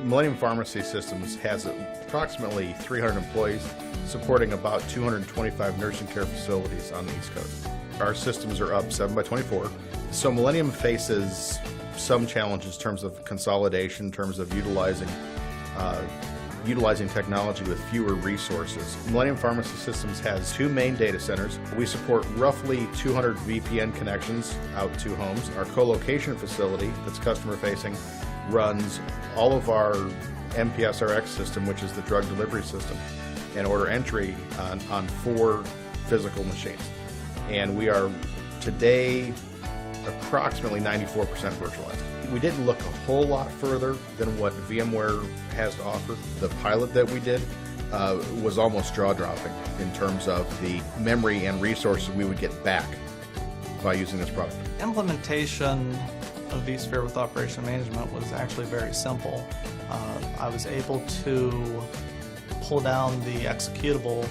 Millennium Pharmacy Systems has approximately 300 employees supporting about 225 nursing care facilities on the East Coast. Our systems are up 7x24. So Millennium faces some challenges in terms of consolidation, in terms of utilizing technology with fewer resources. Millennium Pharmacy Systems has 2 main data centers. We support roughly 200 VPN connections out to homes. Our co-location facility that's customer facing runs all of our MPSRX system, which is the drug delivery system, and order entry on 4 physical machines. And we are today approximately 94% virtualized. We didn't look a whole lot further than what VMware has to offer. The pilot that we did was almost jaw-dropping in terms of the memory and resources we would get back by using this product. Implementation of vSphere with operation management was actually very simple. I was able to pull down the executable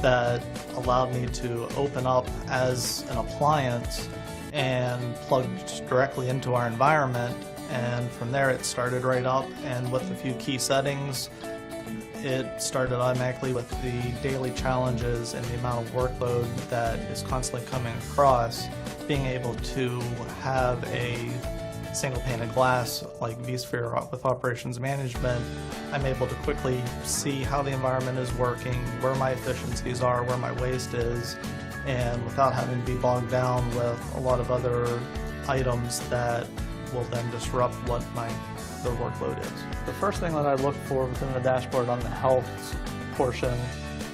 that allowed me to open up as an appliance and plugged directly into our environment, and from there it started right up, and with a few key settings it started automatically with the daily challenges and the amount of workload that is constantly coming across. Being able to have a single pane of glass like vSphere with operations management, I'm able to quickly see how the environment is working, where my efficiencies are, where my waste is, and without having to be bogged down with a lot of other items that will then disrupt what the workload is. The first thing that I look for within the dashboard on the health portion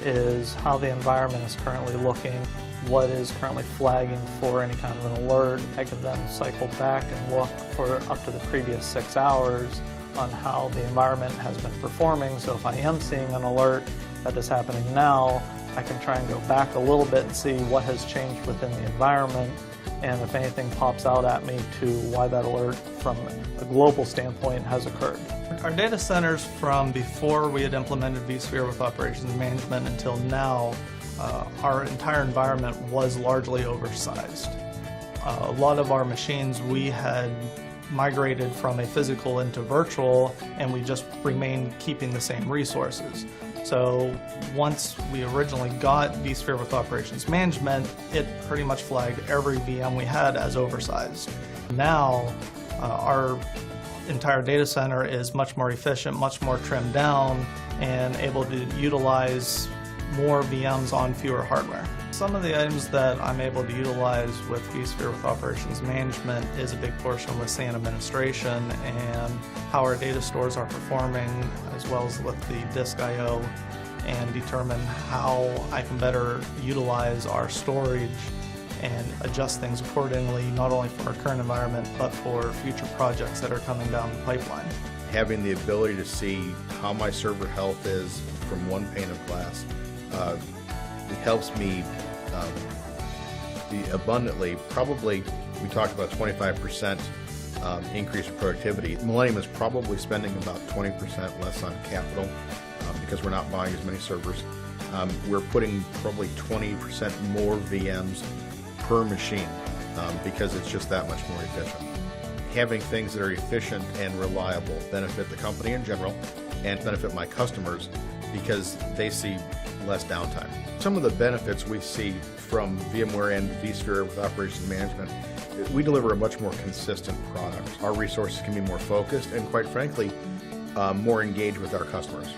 is how the environment is currently looking, what is currently flagging for any kind of an alert. I can then cycle back and look for up to the previous 6 hours on how the environment has been performing. So if I am seeing an alert that is happening now, I can try and go back a little bit and see what has changed within the environment, and if anything pops out at me to why that alert from a global standpoint has occurred. Our data centers from before we had implemented vSphere with operations management until now, our entire environment was largely oversized. A lot of our machines we had migrated from a physical into virtual, and we just remained keeping the same resources. So once we originally got vSphere with operations management, it pretty much flagged every VM we had as oversized. Now our entire data center is much more efficient, much more trimmed down, and able to utilize more VMs on fewer hardware. Some of the items that I'm able to utilize with vSphere with operations management is a big portion with SAN administration and how our data stores are performing, as well as with the disk I/O, and determine how I can better utilize our storage and adjust things accordingly, not only for our current environment, but for future projects that are coming down the pipeline. Having the ability to see how my server health is from one pane of glass, it helps me abundantly. Probably, we talked about 25% increase in productivity. Millennium is probably spending about 20% less on capital because we're not buying as many servers. We're putting probably 20% more VMs per machine because it's just that much more efficient. Having things that are efficient and reliable benefit the company in general and benefit my customers because they see less downtime. Some of the benefits we see from VMware and vSphere with operations management, we deliver a much more consistent product. Our resources can be more focused and, quite frankly, more engaged with our customers.